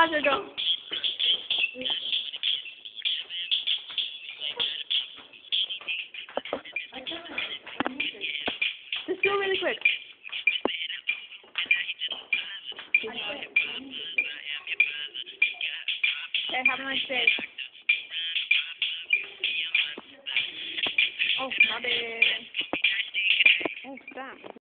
faster, go. Just go really quick. Okay, have a nice day. Oh, my bad. Oh, stop.